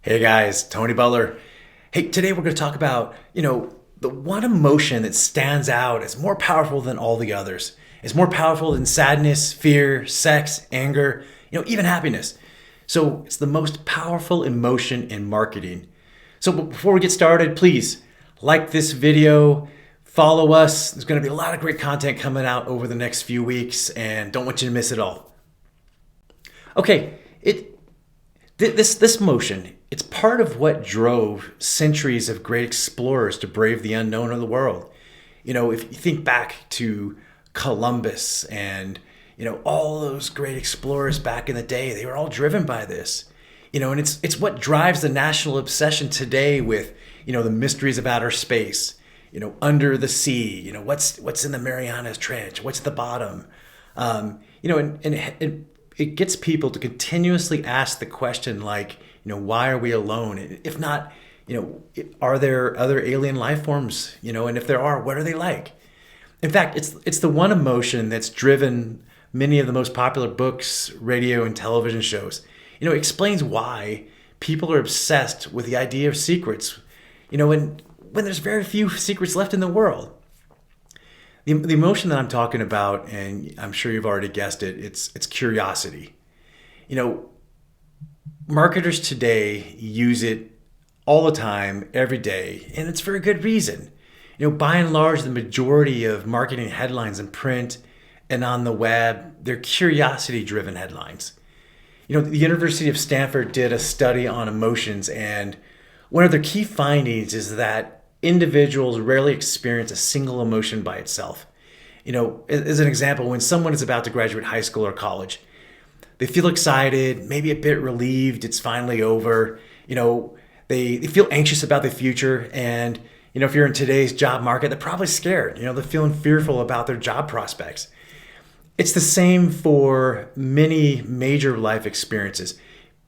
Hey guys, Tony Butler. Hey, today we're going to talk about, the one emotion that stands out as more powerful than all the others. It's more powerful than sadness, fear, sex, anger, even happiness. So it's the most powerful emotion in marketing. So before we get started, please like this video, follow us. There's going to be a lot of great content coming out over the next few weeks and don't want you to miss it all. Okay, this motion, it's part of what drove centuries of great explorers to brave the unknown of the world. If you think back to Columbus and, all those great explorers back in the day, they were all driven by this. And it's what drives the national obsession today with, the mysteries of outer space, under the sea, what's in the Marianas Trench, what's at the bottom. And it gets people to continuously ask the question like, why are we alone? If not, are there other alien life forms? And if there are, what are they like? In fact, it's the one emotion that's driven many of the most popular books, radio, and television shows. It explains why people are obsessed with the idea of secrets, when there's very few secrets left in the world. The emotion that I'm talking about, and I'm sure you've already guessed it, it's curiosity. Marketers today use it all the time, every day, and it's for a good reason. By and large, the majority of marketing headlines in print and on the web, they're curiosity-driven headlines. The University of Stanford did a study on emotions, and one of their key findings is that individuals rarely experience a single emotion by itself. As an example, when someone is about to graduate high school or college, they feel excited, maybe a bit relieved it's finally over. They feel anxious about the future. And, if you're in today's job market, they're probably scared. They're feeling fearful about their job prospects. It's the same for many major life experiences.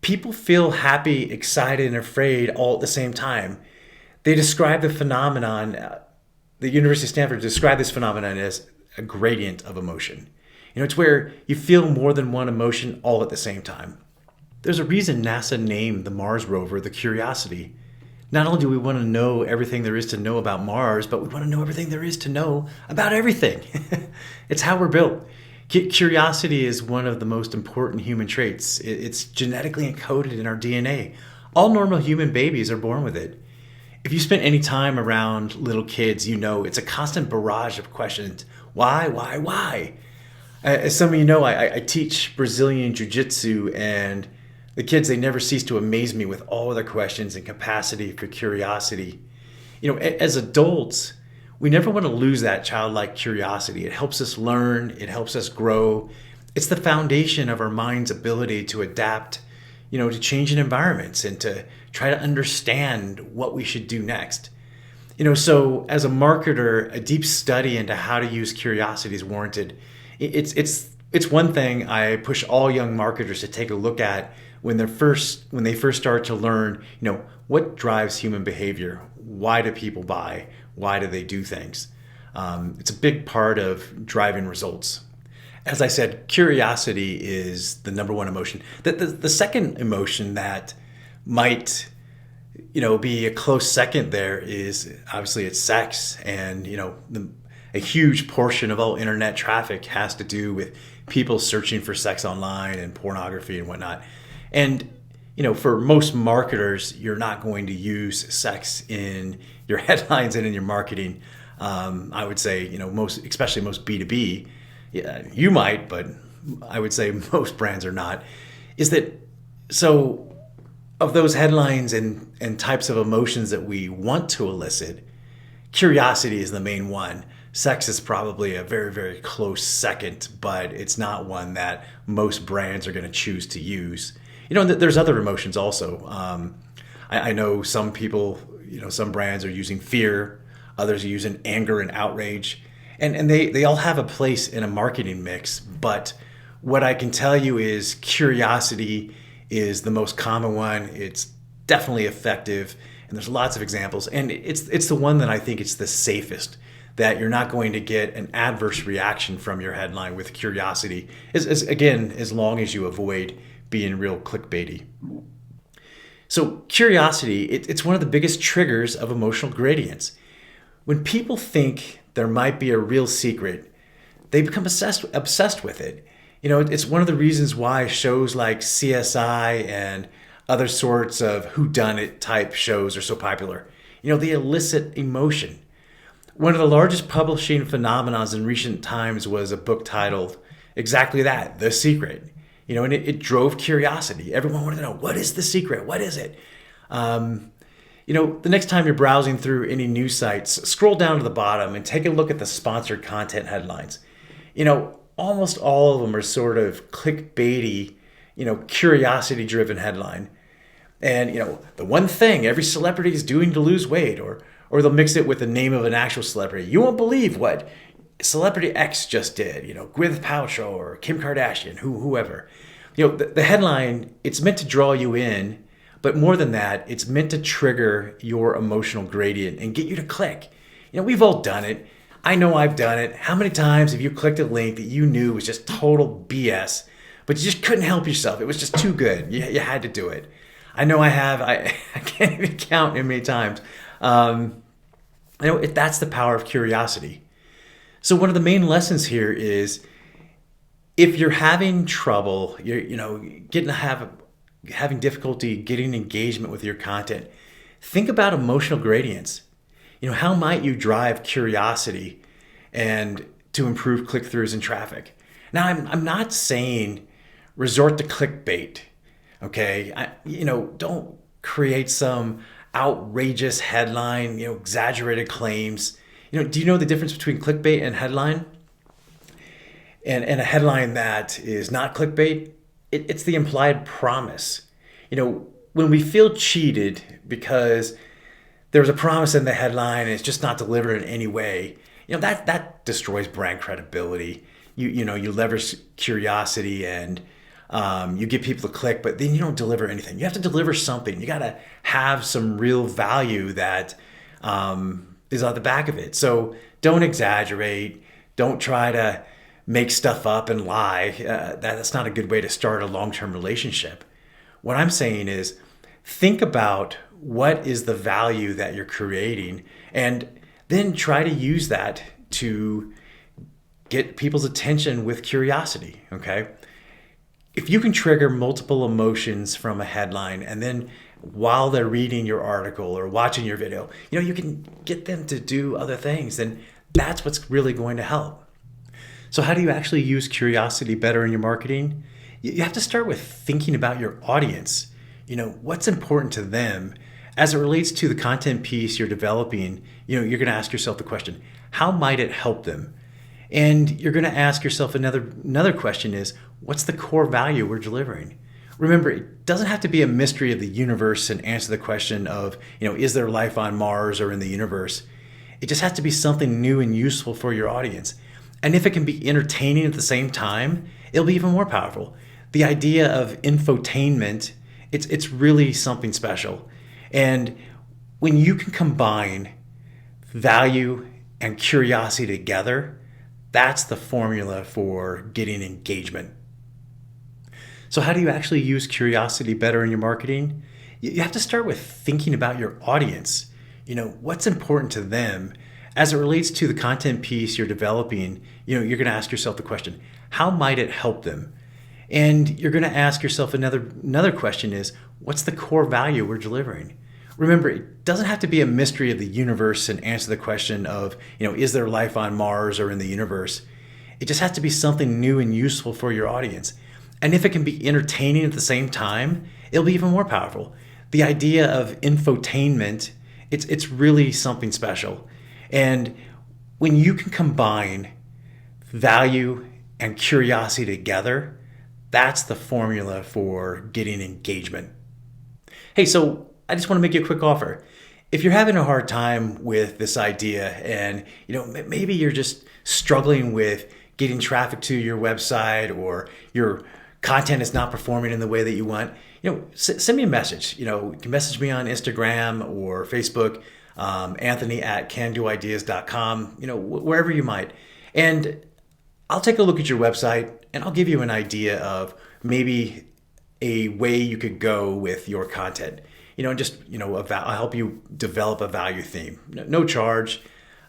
People feel happy, excited, and afraid all at the same time. They describe the phenomenon, the University of Stanford described this phenomenon as a gradient of emotion. It's where you feel more than one emotion all at the same time. There's a reason NASA named the Mars rover the Curiosity. Not only do we want to know everything there is to know about Mars, but we want to know everything there is to know about everything. It's how we're built. Curiosity is one of the most important human traits. It's genetically encoded in our DNA. All normal human babies are born with it. If you spend any time around little kids, it's a constant barrage of questions. Why? As some of you know, I teach Brazilian Jiu-Jitsu, and the kids, they never cease to amaze me with all of their questions and capacity for curiosity. As adults, we never want to lose that childlike curiosity. It helps us learn. It helps us grow. It's the foundation of our mind's ability to adapt, to changing environments and to try to understand what we should do next. So as a marketer, a deep study into how to use curiosity is warranted. It's one thing I push all young marketers to take a look at when they first start to learn, what drives human behavior? Why do people buy? Why do they do things? It's a big part of driving results. As I said, curiosity is the number one emotion. The second emotion that might, be a close second there is obviously it's sex. And, a huge portion of all internet traffic has to do with people searching for sex online and pornography and whatnot. And, for most marketers, you're not going to use sex in your headlines and in your marketing. I would say, especially most B2B, yeah, you might, but I would say most brands are not. Is that so? Of those headlines and types of emotions that we want to elicit, curiosity is the main one. Sex is probably a very, very close second, but it's not one that most brands are going to choose to use. There's other emotions also. I know some people, some brands are using fear, others are using anger and outrage. And they all have a place in a marketing mix. But what I can tell you is curiosity is the most common one. It's definitely effective. And there's lots of examples. And it's the one that I think it's the safest, that you're not going to get an adverse reaction from your headline with curiosity, as long as you avoid being real clickbaity. So curiosity, it's one of the biggest triggers of emotional gradients. When people think there might be a real secret, they become obsessed with it. It's one of the reasons why shows like CSI and other sorts of whodunit type shows are so popular. They elicit emotion. One of the largest publishing phenomena in recent times was a book titled exactly that, The Secret. And it drove curiosity. Everyone wanted to know, what is the secret? What is it? The next time you're browsing through any news sites, scroll down to the bottom and take a look at the sponsored content headlines. Almost all of them are sort of clickbaity, curiosity driven headline. And, the one thing every celebrity is doing to lose weight, or they'll mix it with the name of an actual celebrity. You won't believe what celebrity X just did, Gwyneth Paltrow or Kim Kardashian, whoever. The headline, it's meant to draw you in, but more than that, it's meant to trigger your emotional gradient and get you to click. We've all done it. I know I've done it. How many times have you clicked a link that you knew was just total BS, but you just couldn't help yourself? It was just too good. You had to do it. I know I have. I can't even count how many times. That's the power of curiosity. So one of the main lessons here is, if you're having trouble, having difficulty getting engagement with your content, think about emotional gradients. How might you drive curiosity and to improve click-throughs and traffic? Now, I'm not saying resort to clickbait. Okay, don't create some outrageous headline, exaggerated claims. Do you know the difference between clickbait and headline? And a headline that is not clickbait, it's the implied promise. When we feel cheated because there was a promise in the headline and it's just not delivered in any way, that destroys brand credibility. You leverage curiosity and you get people to click, but then you don't deliver anything. You have to deliver something. You got to have some real value that is on the back of it. So don't exaggerate. Don't try to make stuff up and lie. That's not a good way to start a long-term relationship. What I'm saying is, think about what is the value that you're creating, and then try to use that to get people's attention with curiosity, okay? If you can trigger multiple emotions from a headline, and then while they're reading your article or watching your video, you can get them to do other things, then that's what's really going to help. So how do you actually use curiosity better in your marketing? You have to start with thinking about your audience. What's important to them as it relates to the content piece you're developing. You're going to ask yourself the question, how might it help them? And you're going to ask yourself another question is, what's the core value we're delivering? Remember, it doesn't have to be a mystery of the universe and answer the question of, is there life on Mars or in the universe? It just has to be something new and useful for your audience. And if it can be entertaining at the same time, it'll be even more powerful. The idea of infotainment, it's really something special. And when you can combine value and curiosity together, that's the formula for getting engagement. So how do you actually use curiosity better in your marketing? You have to start with thinking about your audience. What's important to them as it relates to the content piece you're developing. You're going to ask yourself the question, how might it help them? And you're going to ask yourself another question is, what's the core value we're delivering? Remember, it doesn't have to be a mystery of the universe and answer the question of, is there life on Mars or in the universe? It just has to be something new and useful for your audience. And if it can be entertaining at the same time, it'll be even more powerful. The idea of infotainment, it's really something special. And when you can combine value and curiosity together, that's the formula for getting engagement. Hey, so I just want to make you a quick offer. If you're having a hard time with this idea and maybe you're just struggling with getting traffic to your website, or your content is not performing in the way that you want, send me a message. You can message me on Instagram or Facebook, Anthony@candoideas.com, wherever you might. And I'll take a look at your website and I'll give you an idea of maybe a way you could go with your content. And just, I'll help you develop a value theme. No charge.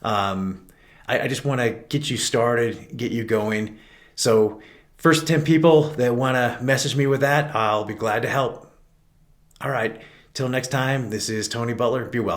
I just want to get you started, get you going. So first 10 people that want to message me with that, I'll be glad to help. All right. Till next time, this is Tony Butler. Be well.